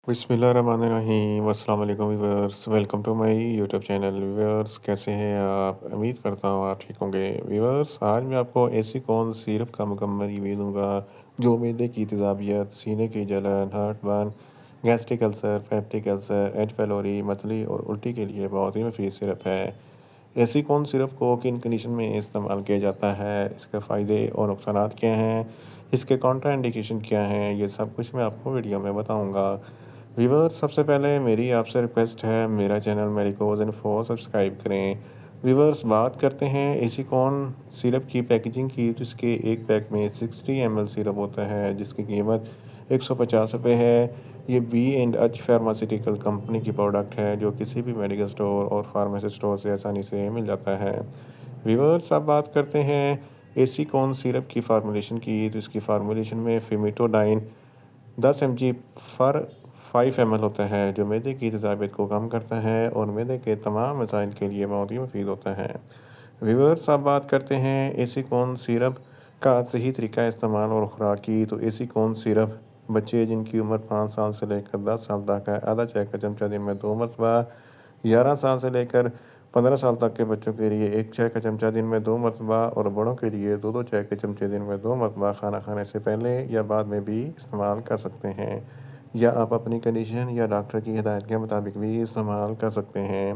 बिस्मिल्लाहिर्रहमानिर्रहीम। अस्सलाम वालेकुम viewers, welcome to my YouTube channel. Viewers, कैसे हैं आप? उम्मीद करता हूँ आप ठीक होंगे। व्यूअर्स, आज मैं आपको ऐसी कौन सिरप का मुकम्मल रिव्यू दूंगा जो मैदे की तेज़ाबियत, सीने की जलन, heartburn, gastric ulcer, fatty ulcer, H pylori, मतली और उल्टी के लिए बहुत ही मुफीद सिरप है। ऐसी कौन सिरप को किन कंडीशन में इस्तेमाल किया जाता है, इसके फ़ायदे और नुकसानात क्या हैं, इसके कॉन्ट्रा इंडिकेशन क्या हैं, ये सब कुछ मैं आपको वीडियो में बताऊंगा। व्यूअर्स, सबसे पहले मेरी आपसे रिक्वेस्ट है, मेरा चैनल मेरिकोज़ इन्फो सब्सक्राइब करें। व्यूअर्स, बात करते हैं ऐसी कौन सिरप की पैकेजिंग की, जिसके एक पैक में 60 ml सिरप होता है, जिसकी कीमत 150 रुपये है। ये B and H pharmaceutical company की प्रोडक्ट है, जो किसी भी मेडिकल स्टोर और फार्मेसी स्टोर से आसानी से मिल जाता है। व्यूअर्स, अब बात करते हैं ऐसी कौन सिरप की फार्मूलेशन की, तो इसकी फार्मूलेशन में फेमिटोडाइन 10 mg फर 5 ml होता है, जो मैदे की तेज़ाबियत को कम करता है और मैदे के तमाम मसाइल के लिए बहुत ही मुफीद होता है। व्यूअर्स, अब बात करते हैं ऐसी कौन सिरप का सही तरीका इस्तेमाल और खुराक की, तो ऐसी कौन सिरप बच्चे जिनकी उम्र 5 साल से लेकर 10 साल तक है, आधा चाय का चमचा दिन में 2 मरतबा, 11 साल से लेकर 15 साल तक के बच्चों के लिए 1 चाय का चमचा दिन में 2 मरतबा और बड़ों के लिए 2-2 चाय के चमचे दिन में 2 मरतबा खाना खाने से पहले या बाद में भी इस्तेमाल कर सकते हैं, या आप अपनी कंडीशन या डॉक्टर की हिदायत के मुताबिक भी इस्तेमाल कर सकते हैं।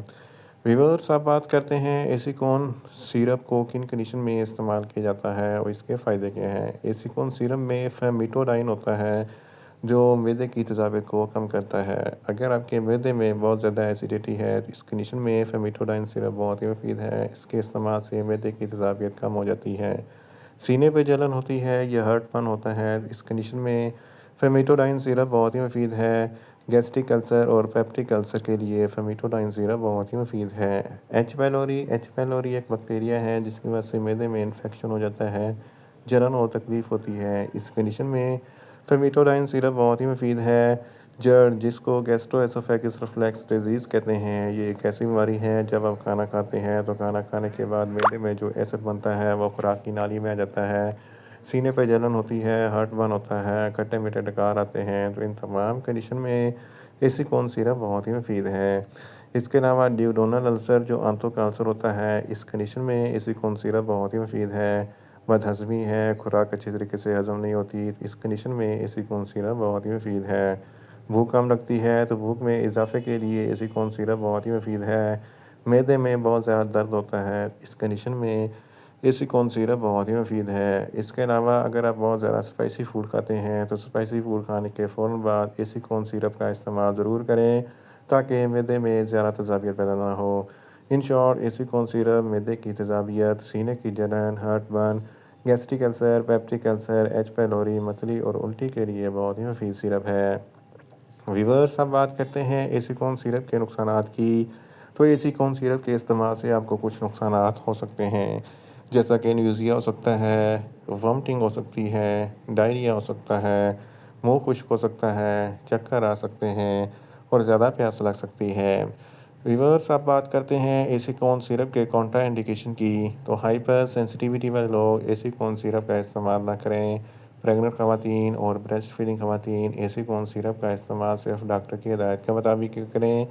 व्यूअर्स, अब बात करते हैं ऐसी कौन सिरप को किन कंडीशन में इस्तेमाल किया जाता है और इसके फ़ायदे क्या हैं। ऐसी कौन सिरप में फेमिटोडाइन होता है, जो मैदे की तेज़ाबियत को कम करता है। अगर आपके मैदे में बहुत ज़्यादा एसिडिटी है, तो इस कंडीशन में फेमिटोडाइन सिरप बहुत ही मुफीद है। इसके इस्तेमाल से मैदे की तेज़ाबियत कम हो जाती है। सीने पे जलन होती है या हर्टपन होता है, इस कंडीशन में फेमिटोडाइन सिरप बहुत ही मुफीद है। गैस्ट्रिक अल्सर और पेप्टिक अल्सर के लिए फेमिटोडाइन सिरप बहुत ही मुफीद है। एच पैलोरी एक बैक्टीरिया है, जिसकी वजह से मैदे में इन्फेक्शन हो जाता है, जलन और तकलीफ़ होती है। इस कंडीशन में फेमिटोडाइन सिरप बहुत ही मुफीद है। जड़, जिसको गैस्ट्रोएसोफेगस रिफ्लक्स डिजीज़ कहते हैं, ये एक ऐसी बीमारी है, जब आप खाना खाते हैं तो खाना खाने के बाद मैदे में जो एसिड बनता है वो खुराक की नाली में आ जाता है। सीने पे जलन होती है, हार्ट बर्न होता है, खट्टे मीठे डकार आते हैं, तो इन तमाम कंडीशन में ऐसी कौन सिरप बहुत ही मुफीद है। इसके अलावा ड्यूरोनल अल्सर, जो आंतों का अल्सर होता है, इस कंडीशन में ऐसी कौन सिरप बहुत ही मुफीद है। बदहज़मी है, खुराक अच्छी तरीके से हज़म नहीं होती, इस कंडीशन में ऐसी कौन सिरप बहुत ही मुफीद है। भूख कम लगती है, तो भूख में इजाफ़े के लिए ऐसी कौन सिरप बहुत ही मुफीद है। मैदे में बहुत ज़्यादा दर्द होता है, इस कंडीशन में ऐसी कौन सिरप बहुत ही मुफीद है। इसके अलावा अगर आप बहुत ज़्यादा स्पाइसी फ़ूड खाते हैं, तो स्पाइसी फ़ूड खाने के फ़ौरन बाद ऐसी कौन सिरप का इस्तेमाल ज़रूर करें, ताकि मैदे में ज़्यादा तेज़ाबियत पैदा ना हो। इन शॉर्ट, ऐसी कौन सिरप मैदे की तेज़ाबियत, सीने की जलन, heartburn, gastric ulcer, peptic ulcer, H pylori, मतली और उल्टी के लिए बहुत ही मुफीद सिरप है। व्यूअर्स, अब बात करते हैं ऐसी कौन सिरप के नुकसानात की। तो ऐसी कौन सिरप के इस्तेमाल से आपको कुछ नुकसानात हो सकते हैं, जैसा कि नज़िया हो सकता है, वॉमिटिंग हो सकती है, डायरिया हो सकता है, मुंह खुश्क हो सकता है, चक्कर आ सकते हैं और ज़्यादा प्यास लग सकती है। व्यूअर्स, अब बात करते हैं ऐसी कौन सिरप के कॉन्ट्रा इंडिकेशन की। तो हाइपर सेंसिटिविटी वाले लोग ऐसी कौन सिरप का इस्तेमाल ना करें। प्रेग्नेंट ख़वातीन और ब्रेस्ट फीडिंग ख़वातीन ऐसी कौन सिरप का इस्तेमाल सिर्फ डॉक्टर की हिदायत के मुताबिक ही करें।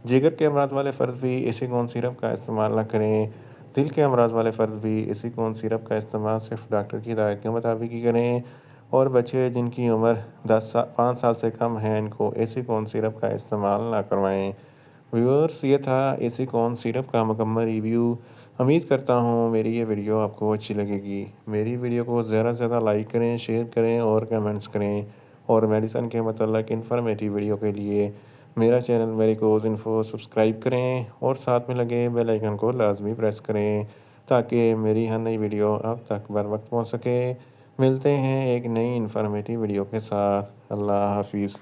जिगर के अमराज वाले फ़र्द भी ऐसी कौन सिरप का इस्तेमाल ना करें। दिल के अमराज वाले फ़र्द भी ऐसी कौन सिरप का इस्तेमाल सिर्फ डॉक्टर की हिदायत के मुताबिक ही करें। और बच्चे जिनकी उम्र 5 साल से कम है, इनको ऐसी कौन सिरप का इस्तेमाल ना करवाएं। व्यूअर्स, ये था ऐसी कौन सिरप का मुकम्मल रिव्यू। उम्मीद करता हूँ मेरी ये वीडियो आपको अच्छी लगेगी। मेरी वीडियो को ज़्यादा से ज़्यादा लाइक करें, शेयर करें और कमेंट्स करें। और मेडिसिन के मतलब इन्फॉर्मेटिव वीडियो के लिए मेरा चैनल मेरिकोज़ इन्फो सब्सक्राइब करें और साथ में लगे बेल आइकन को लाजमी प्रेस करें, ताकि मेरी हर नई वीडियो आप तक बर वक्त पहुँच सके। मिलते हैं एक नई इन्फॉर्मेटिव वीडियो के साथ। अल्लाह हाफिज़।